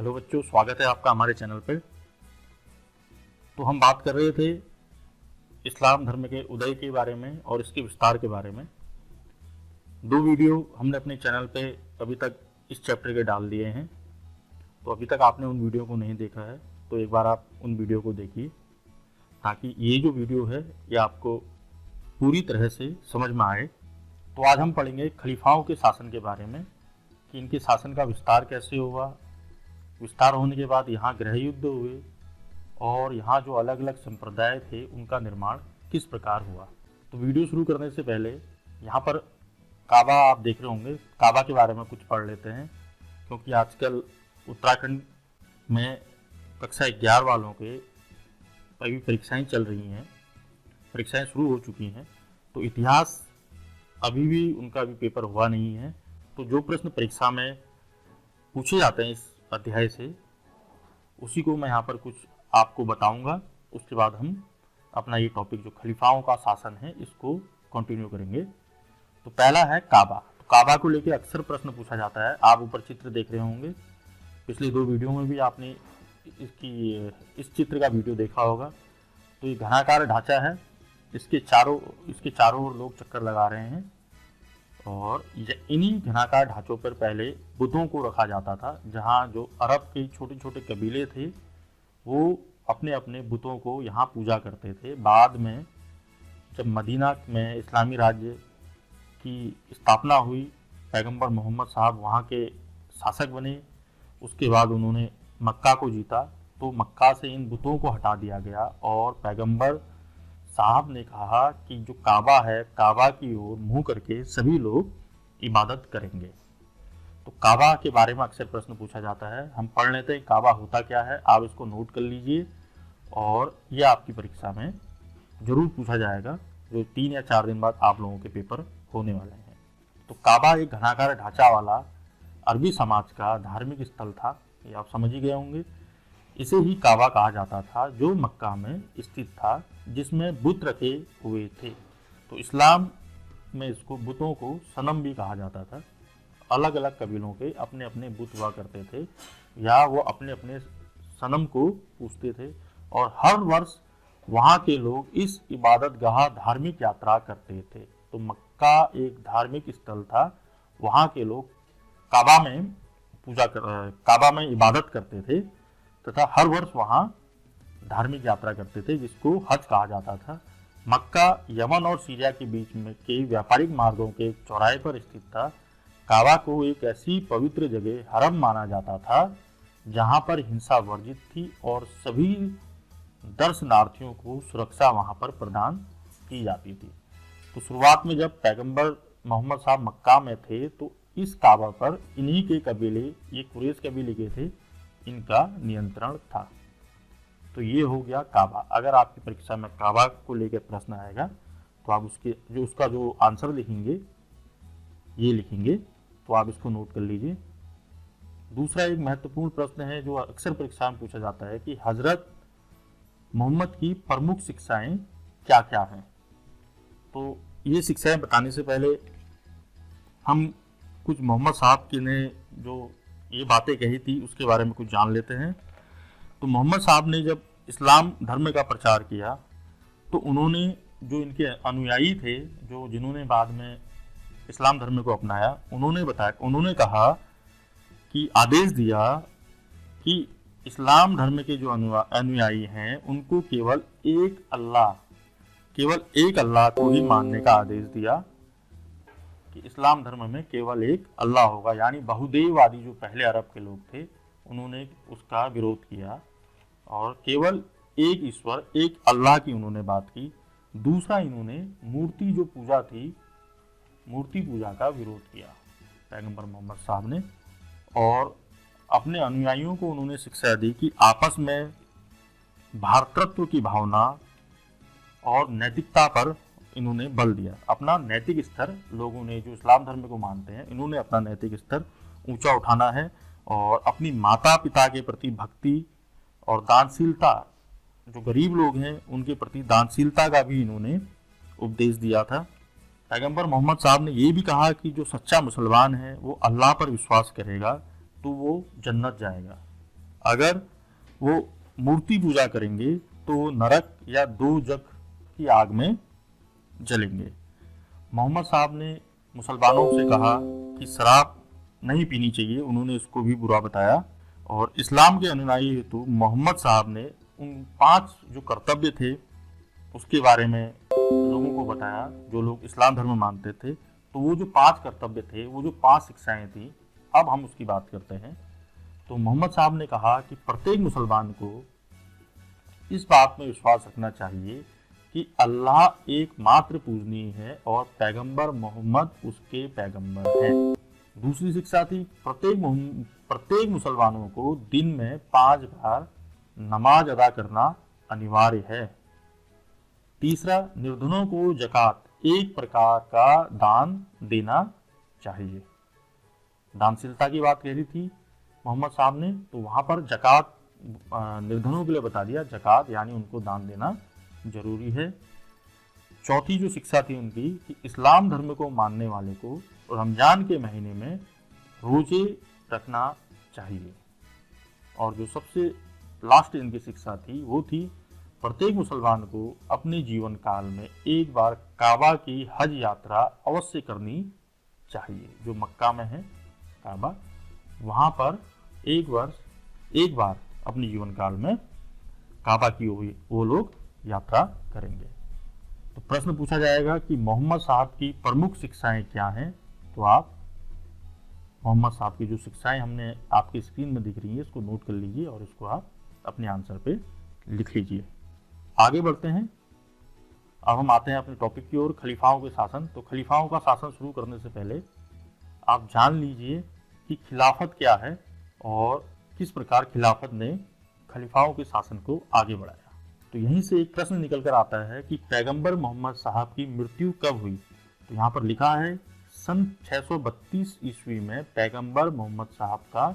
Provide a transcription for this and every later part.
Hello बच्चों, स्वागत है आपका हमारे चैनल पे। तो हम बात कर रहे थे इस्लाम धर्म के उदय के बारे में और इसके विस्तार के बारे में। 2 वीडियो हमने अपने चैनल पे अभी तक इस चैप्टर के डाल दिए हैं। तो अभी तक आपने उन वीडियो को नहीं देखा है तो एक बार आप उन वीडियो को देखिए, ताकि ये जो वीडियो है ये आपको पूरी तरह से समझ में आए। तो आज हम पढ़ेंगे खलीफाओं के शासन के बारे में कि इनके शासन का विस्तार कैसे हुआ, विस्तार होने के बाद यहाँ गृह युद्ध हुए और यहाँ जो अलग अलग संप्रदाय थे उनका निर्माण किस प्रकार हुआ। तो वीडियो शुरू करने से पहले यहाँ पर काबा आप देख रहे होंगे, काबा के बारे में कुछ पढ़ लेते हैं, क्योंकि आजकल उत्तराखंड में कक्षा 11 वालों के अभी परीक्षाएं चल रही हैं, परीक्षाएं शुरू हो चुकी हैं। तो इतिहास अभी भी उनका अभी पेपर हुआ नहीं है। तो जो प्रश्न परीक्षा में पूछे जाते हैं इस अध्याय से, उसी को मैं यहाँ पर कुछ आपको बताऊंगा। उसके बाद हम अपना ये टॉपिक जो खलीफाओं का शासन है इसको कंटिन्यू करेंगे। तो पहला है काबा। तो काबा को लेकर अक्सर प्रश्न पूछा जाता है। आप ऊपर चित्र देख रहे होंगे, पिछले 2 वीडियो में भी आपने इस चित्र का वीडियो देखा होगा। तो ये घनाकार ढांचा है, इसके चारों ओर लोग चक्कर लगा रहे हैं और इन्हीं घनाकार ढांचों पर पहले बुतों को रखा जाता था। जहाँ जो अरब के छोटे छोटे कबीले थे वो अपने अपने बुतों को यहाँ पूजा करते थे। बाद में जब मदीना में इस्लामी राज्य की स्थापना हुई, पैगंबर मोहम्मद साहब वहाँ के शासक बने, उसके बाद उन्होंने मक्का को जीता। तो मक्का से इन बुतों को हटा दिया गया और पैगंबर साहब ने कहा कि जो काबा है, काबा की ओर मुंह करके सभी लोग इबादत करेंगे। तो काबा के बारे में अक्सर प्रश्न पूछा जाता है। हम पढ़ लेते हैं काबा होता क्या है, आप इसको नोट कर लीजिए और यह आपकी परीक्षा में जरूर पूछा जाएगा, जो 3 या 4 दिन बाद आप लोगों के पेपर होने वाले हैं। तो काबा एक घनाकार ढांचा वाला अरबी समाज का धार्मिक स्थल था, ये आप समझ ही गए होंगे। इसे ही काबा कहा जाता था, जो मक्का में स्थित था, जिसमें बुत रखे हुए थे। तो इस्लाम में इसको बुतों को सनम भी कहा जाता था। अलग अलग कबीलों के अपने अपने बुत हुआ करते थे, या वो अपने अपने सनम को पूजते थे और हर वर्ष वहाँ के लोग इस इबादत गाह धार्मिक यात्रा करते थे। तो मक्का एक धार्मिक स्थल था, वहाँ के लोग काबा में इबादत करते थे तथा हर वर्ष वहाँ धार्मिक यात्रा करते थे, जिसको हज कहा जाता था। मक्का यमन और सीरिया के बीच में के व्यापारिक मार्गों के चौराहे पर स्थित था। काबा को एक ऐसी पवित्र जगह हरम माना जाता था जहाँ पर हिंसा वर्जित थी और सभी दर्शनार्थियों को सुरक्षा वहाँ पर प्रदान की जाती थी। तो शुरुआत में जब पैगंबर मोहम्मद साहब मक्का में थे तो इस काबा पर इन्हीं के कबीले, ये कुरैश कबीले के थे, इनका नियंत्रण था। तो ये हो गया काबा। अगर आपकी परीक्षा में काबा को लेकर प्रश्न आएगा तो आप उसका जो आंसर लिखेंगे ये लिखेंगे, तो आप इसको नोट कर लीजिए। दूसरा एक महत्वपूर्ण प्रश्न है जो अक्सर परीक्षा में पूछा जाता है कि हजरत मोहम्मद की प्रमुख शिक्षाएं क्या क्या हैं। तो ये शिक्षाएं बताने से पहले हम कुछ मोहम्मद साहब की ने जो ये बातें कही थी उसके बारे में कुछ जान लेते हैं। तो मोहम्मद साहब ने जब इस्लाम धर्म का प्रचार किया तो उन्होंने जो इनके अनुयायी थे, जो जिन्होंने बाद में इस्लाम धर्म को अपनाया, उन्होंने कहा कि आदेश दिया कि इस्लाम धर्म के जो अनुयायी हैं उनको केवल एक अल्लाह को ही मानने का आदेश दिया, कि इस्लाम धर्म में केवल एक अल्लाह होगा। यानी बहुदेववादी जो पहले अरब के लोग थे उन्होंने उसका विरोध किया और केवल एक ईश्वर, एक अल्लाह की उन्होंने बात की। दूसरा, इन्होंने मूर्ति जो पूजा थी, मूर्ति पूजा का विरोध किया पैगंबर मोहम्मद साहब ने, और अपने अनुयायियों को उन्होंने शिक्षा दी कि आपस में भ्रातृत्व की भावना और नैतिकता पर इन्होंने बल दिया। अपना नैतिक स्तर, लोगों ने जो इस्लाम धर्म को मानते हैं, इन्होंने अपना नैतिक स्तर ऊंचा उठाना है और अपनी माता पिता के प्रति भक्ति और दानशीलता, जो गरीब लोग हैं उनके प्रति दानशीलता का भी इन्होंने उपदेश दिया था। पैगंबर मोहम्मद साहब ने ये भी कहा कि जो सच्चा मुसलमान है वो अल्लाह पर विश्वास करेगा तो वो जन्नत जाएगा। अगर वो मूर्ति पूजा करेंगे तो नरक या दोजख की आग में जलेंगे। मोहम्मद साहब ने मुसलमानों से कहा कि शराब नहीं पीनी चाहिए, उन्होंने इसको भी बुरा बताया। और इस्लाम के अनुयायी हेतु मोहम्मद साहब ने उन 5 जो कर्तव्य थे उसके बारे में लोगों को बताया, जो लोग इस्लाम धर्म मानते थे। तो वो जो 5 कर्तव्य थे, वो जो 5 शिक्षाएं थी, अब हम उसकी बात करते हैं। तो मोहम्मद साहब ने कहा कि प्रत्येक मुसलमान को इस बात में विश्वास रखना चाहिए कि अल्लाह एकमात्र पूजनीय है और पैगंबर मोहम्मद उसके पैगंबर हैं। दूसरी शिक्षा थी प्रत्येक मुसलमानों को दिन में 5 बार नमाज अदा करना अनिवार्य है। तीसरा, निर्धनों को ज़कात एक प्रकार का दान देना चाहिए। दानशीलता की बात कह रही थी मोहम्मद साहब ने, तो वहां पर ज़कात निर्धनों के लिए बता दिया, ज़कात यानी उनको दान देना जरूरी है। चौथी जो शिक्षा थी उनकी कि इस्लाम धर्म को मानने वाले को रमजान के महीने में रोजे रखना चाहिए। और जो सबसे लास्ट इनकी शिक्षा थी वो थी प्रत्येक मुसलमान को अपने जीवन काल में एक बार काबा की हज यात्रा अवश्य करनी चाहिए। जो मक्का में है काबा, वहाँ पर एक बार अपने जीवन काल में काबा की वो लोग यात्रा करेंगे। तो प्रश्न पूछा जाएगा कि मोहम्मद साहब की प्रमुख शिक्षाएं क्या हैं। तो आप मोहम्मद साहब की जो शिक्षाएं हमने आपकी स्क्रीन में दिख रही है, इसको नोट कर लीजिए और इसको आप अपने आंसर पे लिख लीजिए। आगे बढ़ते हैं। अब हम आते हैं अपने टॉपिक की ओर, खलीफाओं के शासन। तो खलीफाओं का शासन शुरू करने से पहले आप जान लीजिए कि खिलाफत क्या है और किस प्रकार खिलाफत ने खलीफाओं के शासन को आगे बढ़ाया। तो यहीं से एक प्रश्न निकल कर आता है कि पैगंबर मोहम्मद साहब की मृत्यु कब हुई। तो यहाँ पर लिखा है सन 632 ईस्वी में पैगंबर मोहम्मद साहब का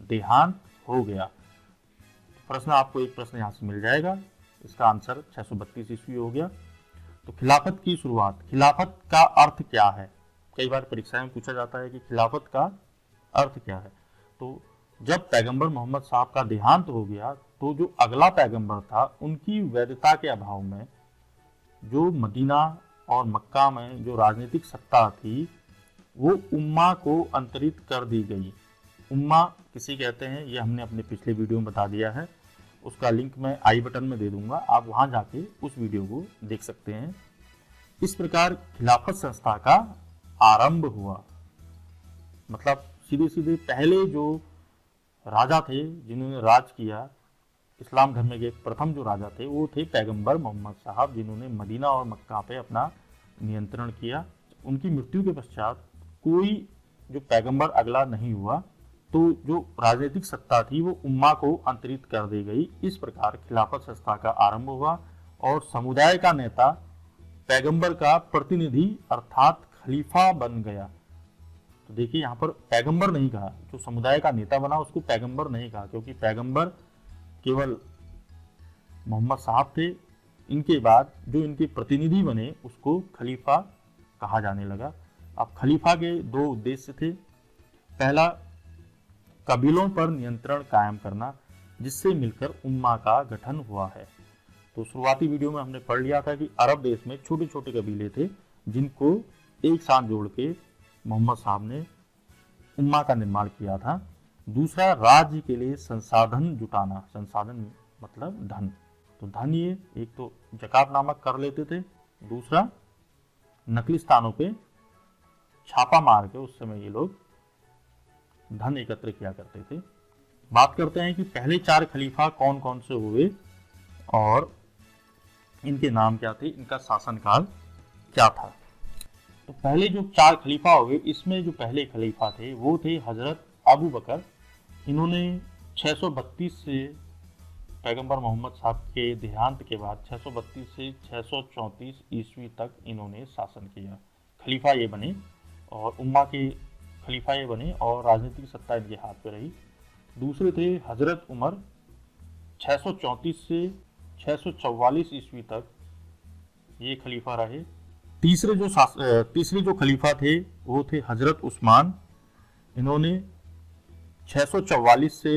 देहांत हो गया। तो प्रश्न आपको एक प्रश्न यहाँ से मिल जाएगा, इसका आंसर 632 ईस्वी हो गया। तो खिलाफत की शुरुआत, खिलाफत का अर्थ क्या है, कई बार परीक्षा में पूछा जाता है कि खिलाफत का अर्थ क्या है। तो जब पैगंबर मोहम्मद साहब का देहांत हो गया तो जो अगला पैगंबर था उनकी वैधता के अभाव में जो मदीना और मक्का में जो राजनीतिक सत्ता थी वो उम्मा को अंतरित कर दी गई। उम्मा किसी कहते हैं, ये हमने अपने पिछले वीडियो में बता दिया है, उसका लिंक मैं आई बटन में दे दूंगा, आप वहां जाके उस वीडियो को देख सकते हैं। इस प्रकार खिलाफत संस्था का आरंभ हुआ। मतलब सीधे सीधे पहले जो राजा थे जिन्होंने राज किया, इस्लाम धर्म के प्रथम जो राजा थे वो थे पैगंबर मोहम्मद साहब, जिन्होंने मदीना और मक्का पे अपना नियंत्रण किया। उनकी मृत्यु के पश्चात कोई जो पैगंबर अगला नहीं हुआ, तो जो राजनीतिक सत्ता थी वो उम्मा को अंतरित कर दी गई। इस प्रकार खिलाफत संस्था का आरंभ हुआ और समुदाय का नेता पैगंबर का प्रतिनिधि अर्थात खलीफा बन गया। तो देखिए यहाँ पर पैगंबर नहीं कहा, जो समुदाय का नेता बना उसको पैगंबर नहीं कहा, क्योंकि पैगंबर केवल मोहम्मद साहब थे। इनके बाद जो इनके प्रतिनिधि बने उसको खलीफा कहा जाने लगा। अब खलीफा के 2 उद्देश्य थे। पहला, कबीलों पर नियंत्रण कायम करना, जिससे मिलकर उम्मा का गठन हुआ है। तो शुरुआती वीडियो में हमने पढ़ लिया था कि अरब देश में छोटे छोटे कबीले थे जिनको एक साथ जोड़ के मोहम्मद साहब ने उम्मा का निर्माण किया था। दूसरा, राज्य के लिए संसाधन जुटाना, संसाधन मतलब धन। तो धन ये एक तो ज़कात नामक कर लेते थे, दूसरा नकली स्थानों पे छापा मार के उस समय ये लोग धन एकत्र किया करते थे। बात करते हैं कि पहले 4 खलीफा कौन कौन से हुए और इनके नाम क्या थे, इनका शासनकाल क्या था। तो पहले जो 4 खलीफा हुए, इसमें जो पहले खलीफा थे वो थे हजरत अबू बकर। इन्होंने 632 से पैगंबर मोहम्मद साहब के देहांत के बाद 632 से 634 ईस्वी तक इन्होंने शासन किया। खलीफा ये बने और उम्मा के खलीफा ये बने और राजनीतिक सत्ता इनके हाथ पे रही। दूसरे थे हजरत उमर, 634 से 644 ईस्वी तक ये खलीफा रहे। तीसरे जो खलीफा थे वो थे हजरत उस्मान। इन्होंने 644 से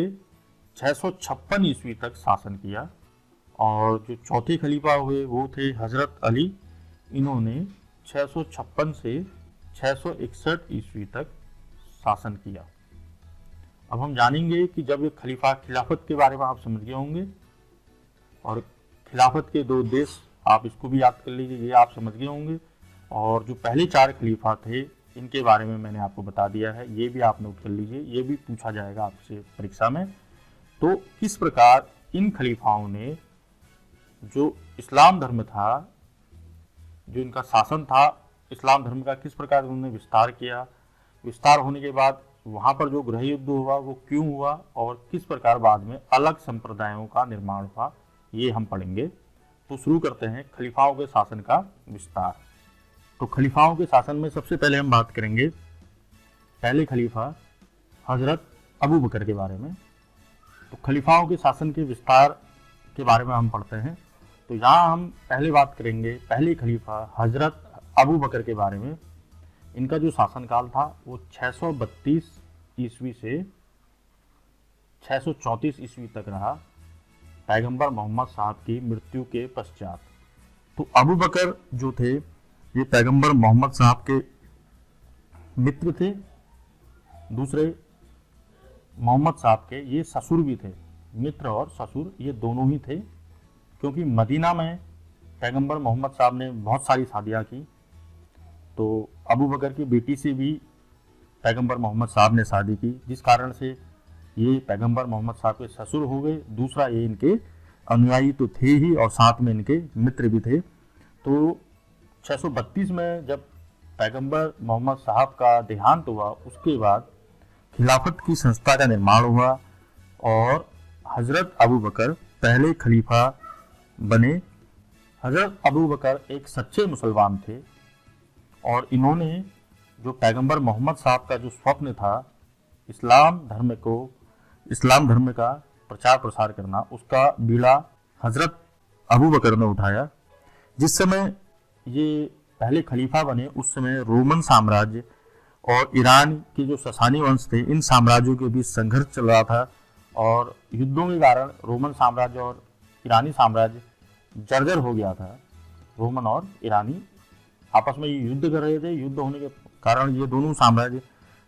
656 ईस्वी तक शासन किया। और जो चौथे खलीफा हुए वो थे हजरत अली, इन्होंने 656 से 661 ईस्वी तक शासन किया। अब हम जानेंगे कि जब ये खलीफा, खिलाफत के बारे में आप समझ गए होंगे, और खिलाफत के 2 उद्देश्य आप इसको भी याद कर लीजिए, ये आप समझ गए होंगे। और जो पहले 4 खलीफा थे इनके बारे में मैंने आपको बता दिया है, ये भी आप नोट कर लीजिए, ये भी पूछा जाएगा आपसे परीक्षा में। तो किस प्रकार इन खलीफाओं ने जो इस्लाम धर्म था, जो इनका शासन था इस्लाम धर्म का, किस प्रकार उन्होंने विस्तार किया, विस्तार होने के बाद वहाँ पर जो गृह युद्ध हुआ वो क्यों हुआ, और किस प्रकार बाद में अलग संप्रदायों का निर्माण हुआ, ये हम पढ़ेंगे। तो शुरू करते हैं खलीफाओं के शासन का विस्तार। तो खलीफाओं के शासन में सबसे पहले हम बात करेंगे पहले खलीफा हजरत अबू बकर के बारे में। तो खलीफाओं के शासन के विस्तार के बारे में हम पढ़ते हैं। तो यहाँ हम पहले बात करेंगे पहले खलीफा हजरत अबू बकर के बारे में। इनका जो शासनकाल था वो 632 ईस्वी से 634 ईस्वी तक रहा, पैगंबर मोहम्मद साहब की मृत्यु के पश्चात। तो अबू बकर जो थे ये पैगंबर मोहम्मद साहब के मित्र थे, दूसरे मोहम्मद साहब के ये ससुर भी थे, मित्र और ससुर ये दोनों ही थे, क्योंकि मदीना में पैगंबर मोहम्मद साहब ने बहुत सारी शादियाँ की। तो अबू बकर की बेटी से भी पैगंबर मोहम्मद साहब ने शादी की, जिस कारण से ये पैगंबर मोहम्मद साहब के ससुर हो गए। दूसरा ये इनके अनुयायी तो थे ही और साथ में इनके मित्र भी थे। तो 632 में जब पैगंबर मोहम्मद साहब का देहांत हुआ, उसके बाद खिलाफत की संस्था का निर्माण हुआ और हजरत अबू बकर पहले खलीफा बने। हजरत अबू बकर एक सच्चे मुसलमान थे और इन्होंने जो पैगंबर मोहम्मद साहब का जो स्वप्न था इस्लाम धर्म का प्रचार प्रसार करना, उसका बीड़ा हजरत अबू बकर ने उठाया। जिस समय ये पहले खलीफा बने उस समय रोमन साम्राज्य और ईरान के जो ससानी वंश थे, इन साम्राज्यों के बीच संघर्ष चल रहा था और युद्धों के कारण रोमन साम्राज्य और ईरानी साम्राज्य जर्जर हो गया था। रोमन और ईरानी आपस में युद्ध कर रहे थे, युद्ध होने के कारण ये दोनों साम्राज्य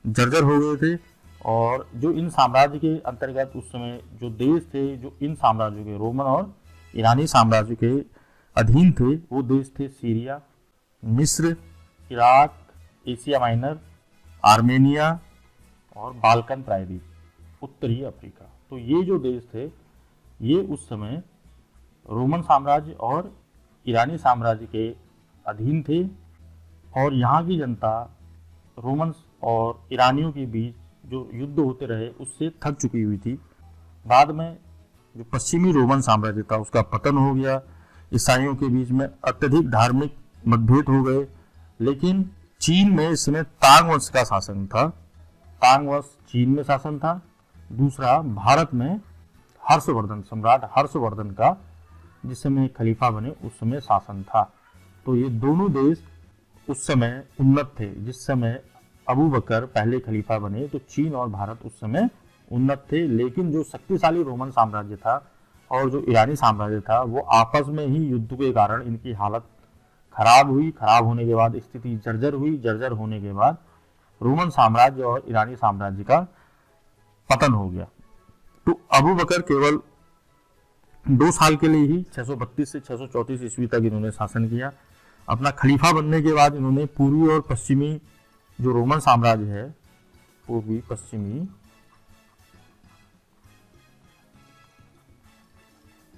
जर्जर हो गए थे। और जो इन साम्राज्य के अंतर्गत उस समय जो देश थे, जो इन साम्राज्यों के, रोमन और ईरानी साम्राज्य के अधीन थे, वो देश थे सीरिया, मिस्र, इराक, एशिया माइनर, आर्मेनिया और बाल्कन प्रायद्वीप, उत्तरी अफ्रीका। तो ये जो देश थे ये उस समय रोमन साम्राज्य और ईरानी साम्राज्य के अधीन थे और यहाँ की जनता रोमन और ईरानियों के बीच जो युद्ध होते रहे उससे थक चुकी हुई थी। बाद में जो पश्चिमी रोमन साम्राज्य था उसका पतन हो गया, ईसाइयों के बीच में अत्यधिक धार्मिक मतभेद हो गए। लेकिन चीन में इस समय तांग वंश का शासन था, तांग वंश चीन में शासन था। दूसरा भारत में हर्षवर्धन, सम्राट हर्षवर्धन का जिस समय खलीफा बने उस समय शासन था। तो ये दोनों देश उस समय उन्नत थे। जिस समय अबू बकर पहले खलीफा बने तो चीन और भारत उस समय उन्नत थे, लेकिन जो शक्तिशाली रोमन साम्राज्य था और जो ईरानी साम्राज्य था वो आपस में ही युद्ध के कारण इनकी हालत खराब हुई। खराब होने के बाद स्थिति जर्जर हुई। जर्जर होने के बाद रोमन साम्राज्य और ईरानी साम्राज्य का पतन हो गया। तो अबू बकर केवल 2 साल के लिए ही 632 से 634 ईस्वी तक इन्होंने शासन किया। अपना खलीफा बनने के बाद इन्होंने पूर्वी और पश्चिमी जो रोमन साम्राज्य है, पूर्वी पश्चिमी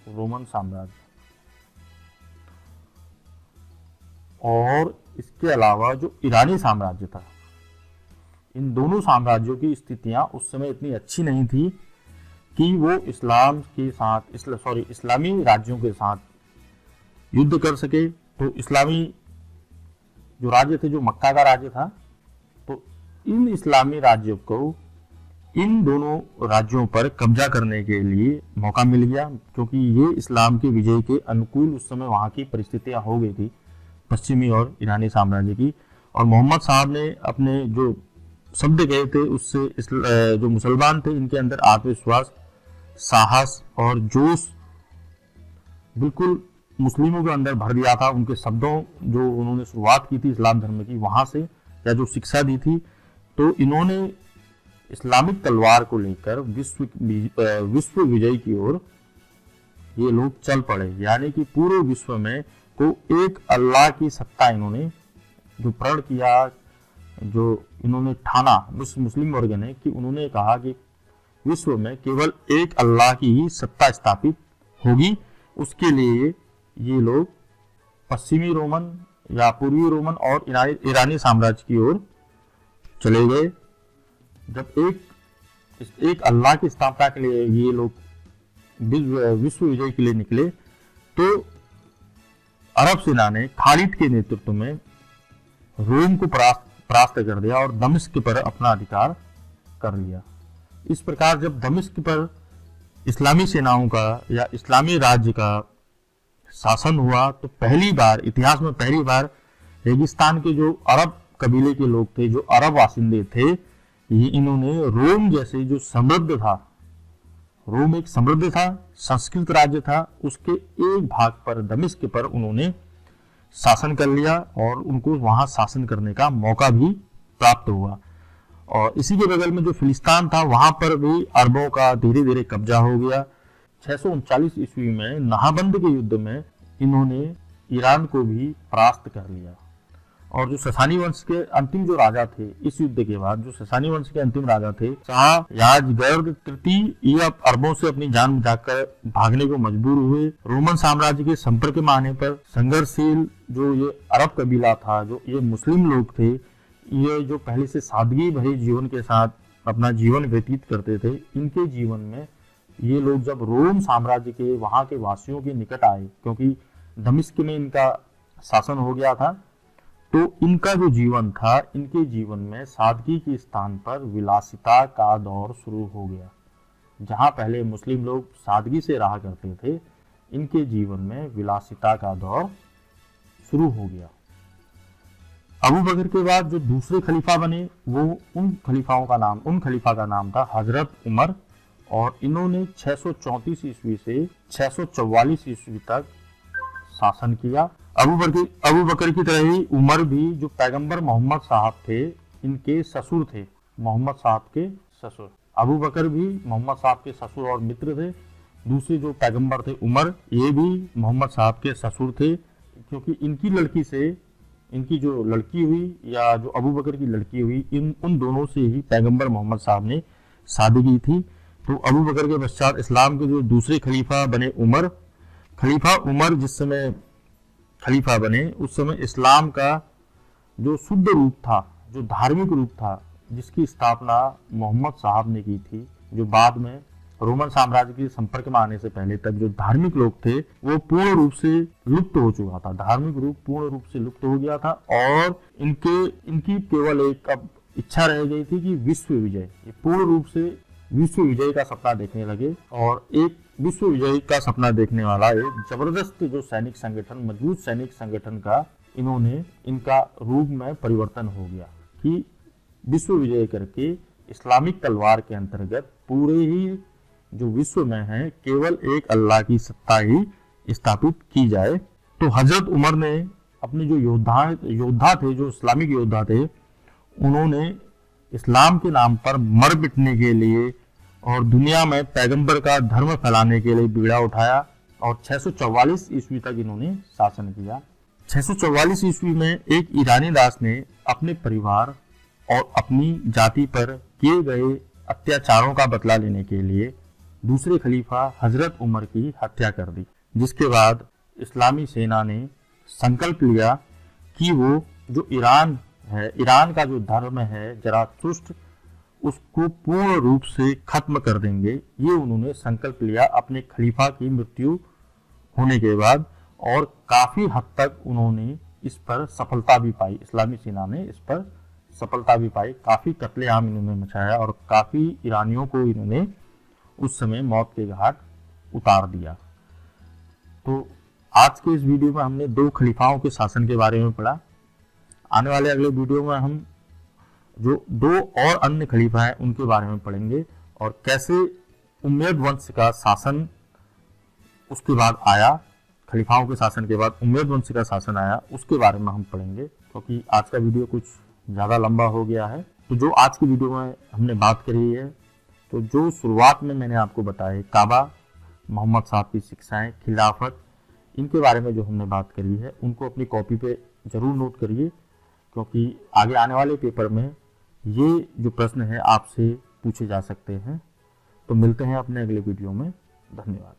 रोमन साम्राज्य और इसके अलावा जो ईरानी साम्राज्य था, इन दोनों साम्राज्यों की स्थितियां उस समय इतनी अच्छी नहीं थी कि वो इस्लामी राज्यों के साथ युद्ध कर सके। तो इस्लामी जो राज्य थे, जो मक्का का राज्य था, तो इन इस्लामी राज्यों को इन दोनों राज्यों पर कब्जा करने के लिए मौका मिल गया, क्योंकि ये इस्लाम के विजय के अनुकूल उस समय वहाँ की परिस्थितियाँ हो गई थी पश्चिमी और ईरानी साम्राज्य की। और मोहम्मद साहब ने अपने जो शब्द कहे थे उससे जो मुसलमान थे इनके अंदर आत्मविश्वास साहस और जोश बिल्कुल मुस्लिमों के अंदर भर दिया था। उनके शब्दों जो उन्होंने शुरुआत की थी इस्लाम धर्म की, वहां से या जो शिक्षा दी थी, तो इन्होंने इस्लामिक तलवार को लेकर विश्व विजय की ओर ये लोग चल पड़े। यानी कि पूरे विश्व में को एक अल्लाह की सत्ता इन्होंने जो प्रण किया, जो इन्होंने ठाना मुस्लिम वर्ग ने, कि उन्होंने कहा कि विश्व में केवल एक अल्लाह की ही सत्ता स्थापित होगी। उसके लिए ये लोग पश्चिमी रोमन या पूर्वी रोमन और ईरानी साम्राज्य की ओर चले गए। जब एक अल्लाह की स्थापना के लिए ये लोग विश्व विजय के लिए निकले, तो अरब सेना ने खालिद के नेतृत्व में रोम को परास्त कर दिया और दमिश्क पर अपना अधिकार कर लिया। इस प्रकार जब दमिश्क पर इस्लामी सेनाओं का या इस्लामी राज्य का शासन हुआ, तो इतिहास में पहली बार रेगिस्तान के जो अरब कबीले के लोग थे, जो अरब वासिंदे थे, ये इन्होंने रोम जैसे जो समृद्ध था, रोम एक समृद्ध था, संस्कृत राज्य था, उसके एक भाग पर दमिश्क पर उन्होंने शासन कर लिया और उनको वहां शासन करने का मौका भी प्राप्त हुआ। और इसी के बगल में जो फिलिस्तीन था, वहां पर भी अरबों का धीरे धीरे कब्जा हो गया। 639 ईस्वी में नाहबंद के युद्ध में इन्होंने ईरान को भी परास्त कर लिया। और जो ससानी वंश के अंतिम जो राजा थे, इस युद्ध के बाद जो ससानी वंश के अंतिम राजा थे शाह याजगर्द तृतीय, ये अरबों से अपनी जान बचाकर भागने को मजबूर हुए। रोमन साम्राज्य के संपर्क में आने पर संघर्षशील जो ये अरब कबीला था, जो ये मुस्लिम लोग थे, ये जो पहले से सादगी भरे जीवन के साथ अपना जीवन व्यतीत करते थे, इनके जीवन में ये लोग जब रोम साम्राज्य के वहां के वासियों के निकट आए, क्योंकि दमिश्क में इनका शासन हो गया था, तो इनका जो जीवन था, इनके जीवन में सादगी के स्थान पर विलासिता का दौर शुरू हो गया। जहां पहले मुस्लिम लोग सादगी से रहा करते थे, इनके जीवन में विलासिता का दौर शुरू हो गया। अबू बकर के बाद जो दूसरे खलीफा बने, वो उन खलीफा का नाम था हजरत उमर, और इन्होंने 634 ईस्वी से 644 ईस्वी तक शासन किया। अबू बकर की तरह ही उमर भी जो पैगंबर मोहम्मद साहब थे, इनके ससुर थे, मोहम्मद साहब के ससुर। अबू बकर भी मोहम्मद साहब के ससुर और मित्र थे। दूसरे जो पैगंबर थे उमर, ये भी मोहम्मद साहब के ससुर थे, क्योंकि इनकी जो लड़की हुई या जो अबू बकर की लड़की हुई, उन दोनों से ही पैगंबर मोहम्मद साहब ने शादी की थी। तो अबू बकर के पश्चात इस्लाम के जो दूसरे खलीफा बने खलीफा उमर जिस समय खलीफा बने, उस समय इस्लाम का जो शुद्ध रूप था, जो धार्मिक रूप था, जिसकी स्थापना मोहम्मद साहब ने की थी, जो बाद में रोमन साम्राज्य के संपर्क में आने से पहले तक जो धार्मिक लोग थे, वो पूर्ण रूप से लुप्त हो चुका था। धार्मिक रूप पूर्ण रूप से लुप्त हो गया था और इनकी केवल एक अब इच्छा रह गई थी कि विश्व विजय, ये पूर्ण रूप से विश्व विजय का सपना देखने लगे। और एक विश्व विजय का सपना देखने वाला एक जबरदस्त जो सैनिक संगठन, मजबूत सैनिक संगठन का इनका रूप में परिवर्तन हो गया कि विश्व विजय करके इस्लामिक तलवार के अंतर्गत पूरे ही जो विश्व में है केवल एक अल्लाह की सत्ता ही स्थापित की जाए। तो हजरत उमर ने अपने जो योद्धा थे, जो इस्लामिक योद्धा थे, उन्होंने इस्लाम के नाम पर मर मिटने के लिए और दुनिया में पैगंबर का धर्म फैलाने के लिए बीड़ा उठाया और 644 ईस्वी तक इन्होंने शासन किया। 644 ईस्वी में एक ईरानी दास ने अपने परिवार और अपनी जाति पर किए गए अत्याचारों का बदला लेने के लिए दूसरे खलीफा हजरत उमर की हत्या कर दी, जिसके बाद इस्लामी सेना ने संकल्प लिया कि वो जो ईरान का जो धर्म है ज़राथुस्त्र, उसको पूर्ण रूप से खत्म कर देंगे। ये उन्होंने संकल्प लिया अपने खलीफा की मृत्यु होने के बाद, और काफी हद तक उन्होंने इस पर सफलता भी पाई। इस्लामी सेना ने इस पर सफलता भी पाई, काफी कत्लेआम इन्होंने मचाया और काफी ईरानियों को इन्होंने उस समय मौत के घाट उतार दिया। तो आज के इस वीडियो में हमने 2 खलीफाओं के शासन के बारे में पढ़ा। आने वाले अगले वीडियो में हम जो 2 और अन्य खलीफा हैं उनके बारे में पढ़ेंगे और कैसे उम्मैद वंश का शासन उसके बाद आया, खलीफाओं के शासन के बाद उम्मैद वंश का शासन आया, उसके बारे में हम पढ़ेंगे, क्योंकि आज का वीडियो कुछ ज़्यादा लंबा हो गया है। तो जो आज की वीडियो में हमने बात करी है, तो जो शुरुआत में मैंने आपको बताया काबा, मोहम्मद साहब की शिक्षाएं, खिलाफत, इनके बारे में जो हमने बात करी है, उनको अपनी कॉपी पे ज़रूर नोट करिए, क्योंकि आगे आने वाले पेपर में ये जो प्रश्न है आपसे पूछे जा सकते हैं। तो मिलते हैं अपने अगले वीडियो में। धन्यवाद।